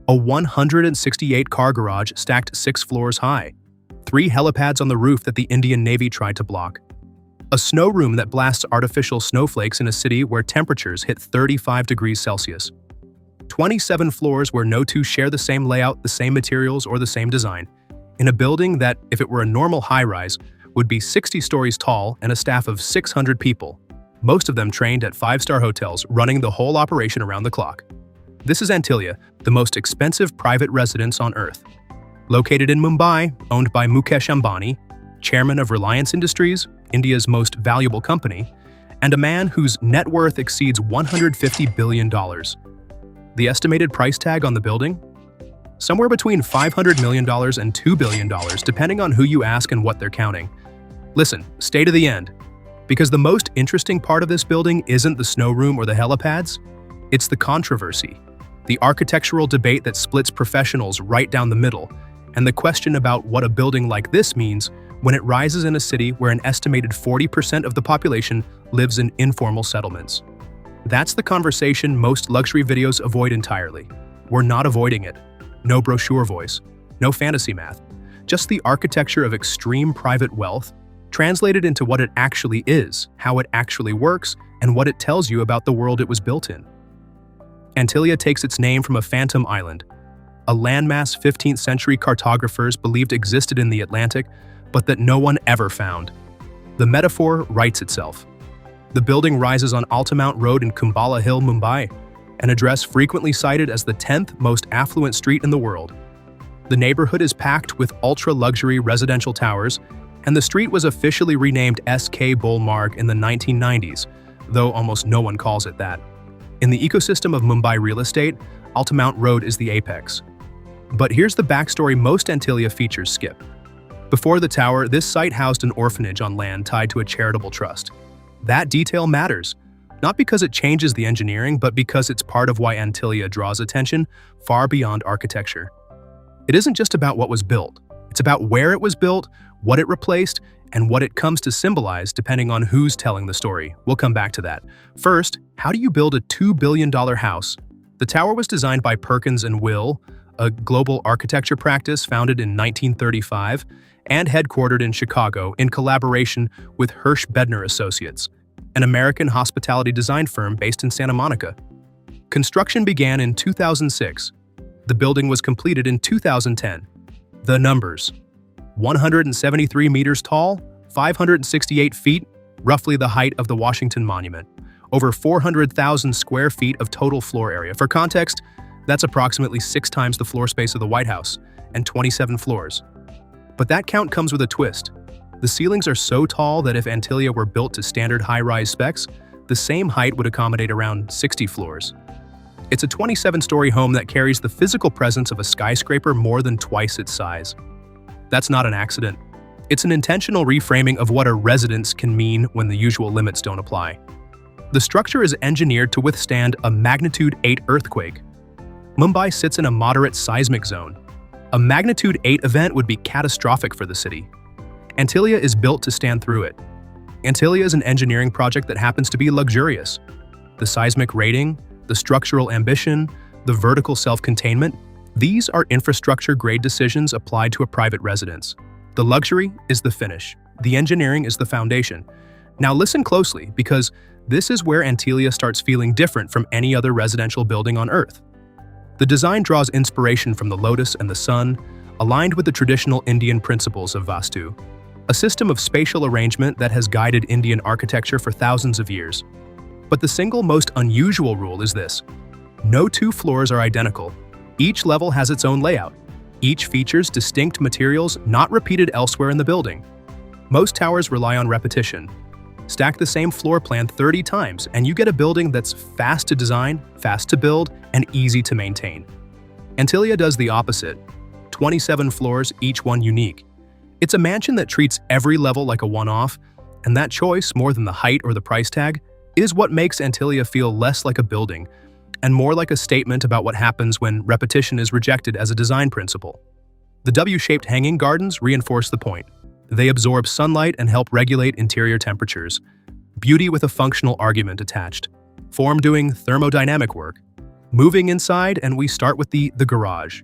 A 168-car garage stacked 6 floors high. 3 helipads on the roof that the Indian Navy tried to block. A snow room that blasts artificial snowflakes in a city where temperatures hit 35 degrees Celsius. 27 floors where no two share the same layout, the same materials, or the same design. In a building that, if it were a normal high-rise, would be 60 stories tall and a staff of 600 people, most of them trained at 5-star hotels, running the whole operation around the clock. This is Antilia, the most expensive private residence on Earth. Located in Mumbai, owned by Mukesh Ambani, chairman of Reliance Industries, India's most valuable company, and a man whose net worth exceeds $150 billion. The estimated price tag on the building? Somewhere between $500 million and $2 billion, depending on who you ask and what they're counting. Listen, stay to the end, because the most interesting part of this building isn't the snow room or the helipads, it's the controversy, the architectural debate that splits professionals right down the middle, and the question about what a building like this means when it rises in a city where an estimated 40% of the population lives in informal settlements. That's the conversation most luxury videos avoid entirely. We're not avoiding it. No brochure voice, no fantasy math, just the architecture of extreme private wealth, translated into what it actually is, how it actually works, and what it tells you about the world it was built in. Antilia takes its name from a phantom island, a landmass 15th century cartographers believed existed in the Atlantic, but that no one ever found. The metaphor writes itself. The building rises on Altamount Road in Kumbala Hill, Mumbai, an address frequently cited as the 10th most affluent street in the world. The neighborhood is packed with ultra-luxury residential towers, and the street was officially renamed SK Marg in the 1990s, though almost no one calls it that. In the ecosystem of Mumbai real estate, Altamount Road is the apex. But here's the backstory most Antilia features skip. Before the tower, this site housed an orphanage on land tied to a charitable trust. That detail matters, not because it changes the engineering, but because it's part of why Antilia draws attention far beyond architecture. It isn't just about what was built, it's about where it was built, what it replaced, and what it comes to symbolize depending on who's telling the story. We'll come back to that. First, how do you build a $2 billion house? The tower was designed by Perkins and Will, a global architecture practice founded in 1935 and headquartered in Chicago in collaboration with Hirsch Bedner Associates, an American hospitality design firm based in Santa Monica. Construction began in 2006. The building was completed in 2010. The numbers: 173 meters tall, 568 feet, roughly the height of the Washington Monument. Over 400,000 square feet of total floor area. For context, that's approximately 6 times the floor space of the White House, and 27 floors. But that count comes with a twist. The ceilings are so tall that if Antilia were built to standard high-rise specs, the same height would accommodate around 60 floors. It's a 27-story home that carries the physical presence of a skyscraper more than twice its size. That's not an accident. It's an intentional reframing of what a residence can mean when the usual limits don't apply. The structure is engineered to withstand a magnitude 8 earthquake. Mumbai sits in a moderate seismic zone. A magnitude 8 event would be catastrophic for the city. Antilia is built to stand through it. Antilia is an engineering project that happens to be luxurious. The seismic rating, the structural ambition, the vertical self-containment, these are infrastructure-grade decisions applied to a private residence. The luxury is the finish. The engineering is the foundation. Now listen closely, because this is where Antilia starts feeling different from any other residential building on Earth. The design draws inspiration from the lotus and the sun, aligned with the traditional Indian principles of Vastu, a system of spatial arrangement that has guided Indian architecture for thousands of years. But the single most unusual rule is this: no 2 floors are identical. Each level has its own layout. Each features distinct materials not repeated elsewhere in the building. Most towers rely on repetition. Stack the same floor plan 30 times and you get a building that's fast to design, fast to build, and easy to maintain. Antilia does the opposite. 27 floors, each one unique. It's a mansion that treats every level like a one-off, and that choice, more than the height or the price tag, is what makes Antilia feel less like a building and more like a statement about what happens when repetition is rejected as a design principle. The W-shaped hanging gardens reinforce the point. They absorb sunlight and help regulate interior temperatures. Beauty with a functional argument attached. Form doing thermodynamic work. Moving inside, and we start with the garage.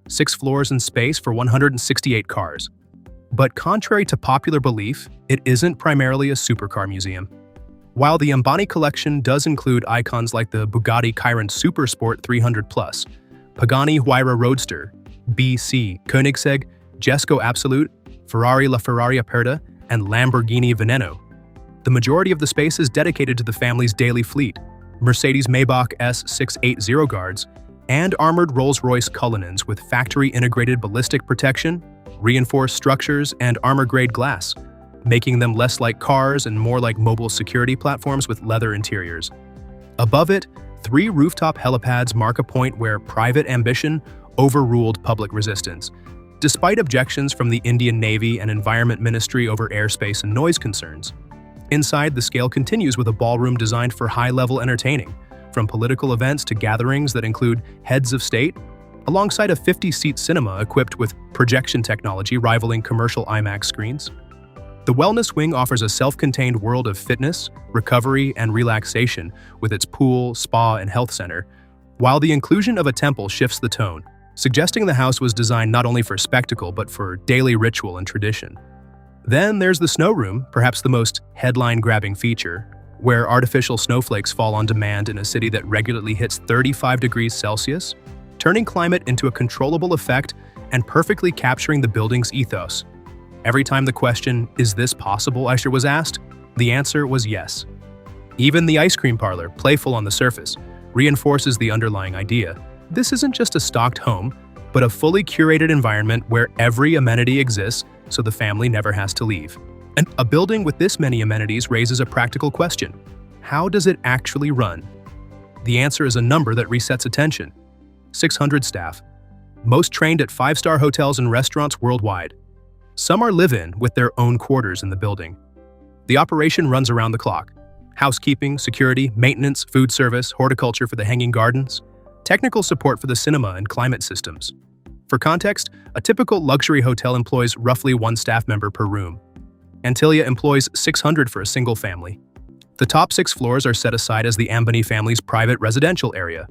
6 floors and space for 168 cars. But contrary to popular belief, it isn't primarily a supercar museum. While the Ambani collection does include icons like the Bugatti Chiron Supersport 300 Plus, Pagani Huayra Roadster, BC Koenigsegg, Jesco Absolute, Ferrari LaFerrari Aperta, and Lamborghini Veneno, the majority of the space is dedicated to the family's daily fleet, Mercedes Maybach S680 guards, and armored Rolls-Royce Cullinans with factory-integrated ballistic protection, reinforced structures, and armor-grade glass, making them less like cars and more like mobile security platforms with leather interiors. Above it, 3 rooftop helipads mark a point where private ambition overruled public resistance, despite objections from the Indian Navy and Environment Ministry over airspace and noise concerns. Inside, the scale continues with a ballroom designed for high-level entertaining, from political events to gatherings that include heads of state, alongside a 50-seat cinema equipped with projection technology rivaling commercial IMAX screens. The wellness wing offers a self-contained world of fitness, recovery, and relaxation with its pool, spa, and health center, while the inclusion of a temple shifts the tone, suggesting the house was designed not only for spectacle but for daily ritual and tradition. Then there's the snow room, perhaps the most headline-grabbing feature, where artificial snowflakes fall on demand in a city that regularly hits 35 degrees Celsius, turning climate into a controllable effect and perfectly capturing the building's ethos. Every time the question, "Is this possible?" was asked, the answer was yes. Even the ice cream parlor, playful on the surface, reinforces the underlying idea. This isn't just a stocked home, but a fully curated environment where every amenity exists so the family never has to leave. And a building with this many amenities raises a practical question. How does it actually run? The answer is a number that resets attention. 600 staff, most trained at 5-star hotels and restaurants worldwide. Some are live-in with their own quarters in the building. The operation runs around the clock. Housekeeping, security, maintenance, food service, horticulture for the hanging gardens, technical support for the cinema and climate systems. For context, a typical luxury hotel employs roughly 1 staff member per room. Antilia employs 600 for a single family. The top 6 floors are set aside as the Ambani family's private residential area,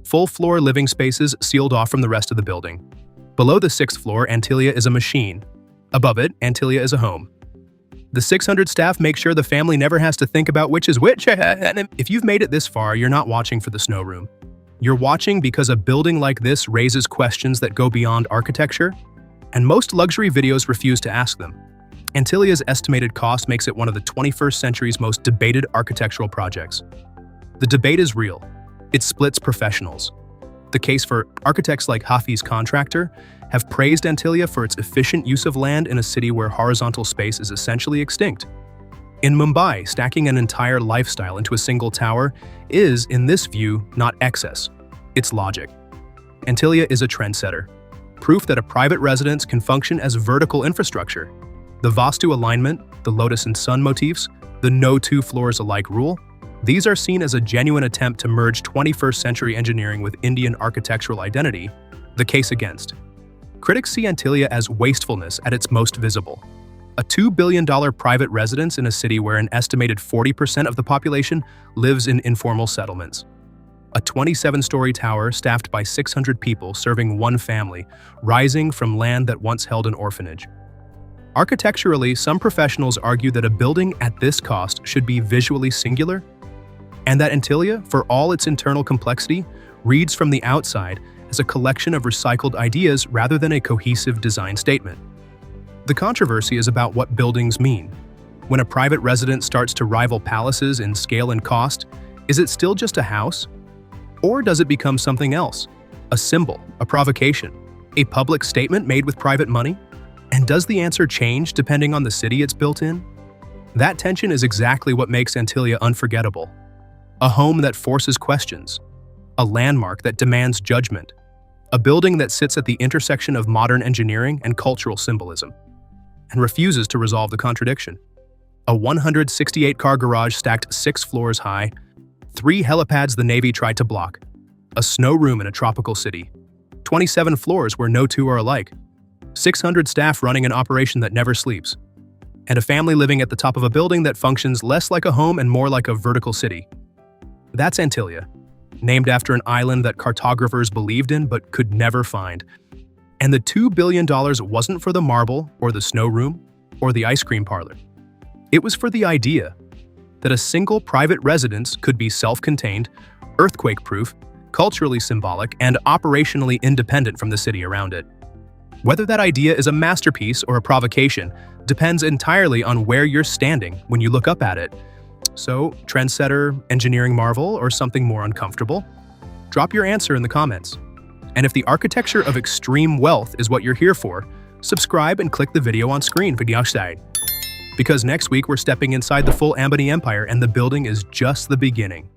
full-floor living spaces sealed off from the rest of the building. Below the 6th floor, Antilia is a machine. Above it, Antilia is a home. The 600 staff make sure the family never has to think about which is which. And if you've made it this far, you're not watching for the snow room. You're watching because a building like this raises questions that go beyond architecture, and most luxury videos refuse to ask them. Antilia's estimated cost makes it one of the 21st century's most debated architectural projects. The debate is real. It splits professionals. The case for architects like Hafiz Contractor have praised Antilia for its efficient use of land in a city where horizontal space is essentially extinct. In Mumbai, stacking an entire lifestyle into a single tower is, in this view, not excess. It's logic. Antilia is a trendsetter, proof that a private residence can function as vertical infrastructure. The Vastu alignment, the lotus and sun motifs, the no 2 floors alike rule, these are seen as a genuine attempt to merge 21st century engineering with Indian architectural identity, the case against. Critics see Antilia as wastefulness at its most visible. A $2 billion private residence in a city where an estimated 40% of the population lives in informal settlements. A 27-story tower staffed by 600 people serving one family, rising from land that once held an orphanage. Architecturally, some professionals argue that a building at this cost should be visually singular, and that Antilia, for all its internal complexity, reads from the outside as a collection of recycled ideas rather than a cohesive design statement. The controversy is about what buildings mean. When a private residence starts to rival palaces in scale and cost, is it still just a house? Or does it become something else? A symbol, a provocation, a public statement made with private money? And does the answer change depending on the city it's built in? That tension is exactly what makes Antilia unforgettable. A home that forces questions, a landmark that demands judgment, a building that sits at the intersection of modern engineering and cultural symbolism, and refuses to resolve the contradiction. A 168-car garage stacked 6 floors high, 3 helipads the Navy tried to block, a snow room in a tropical city, 27 floors where no 2 are alike, 600 staff running an operation that never sleeps, and a family living at the top of a building that functions less like a home and more like a vertical city. That's Antilia, named after an island that cartographers believed in but could never find. And the $2 billion wasn't for the marble or the snow room or the ice cream parlor. It was for the idea that a single private residence could be self-contained, earthquake-proof, culturally symbolic, and operationally independent from the city around it. Whether that idea is a masterpiece or a provocation depends entirely on where you're standing when you look up at it. So, trendsetter, engineering marvel, or something more uncomfortable? Drop your answer in the comments. And if the architecture of extreme wealth is what you're here for, subscribe and click the video on screen for the outside. Because next week we're stepping inside the full Ambani Empire and the building is just the beginning.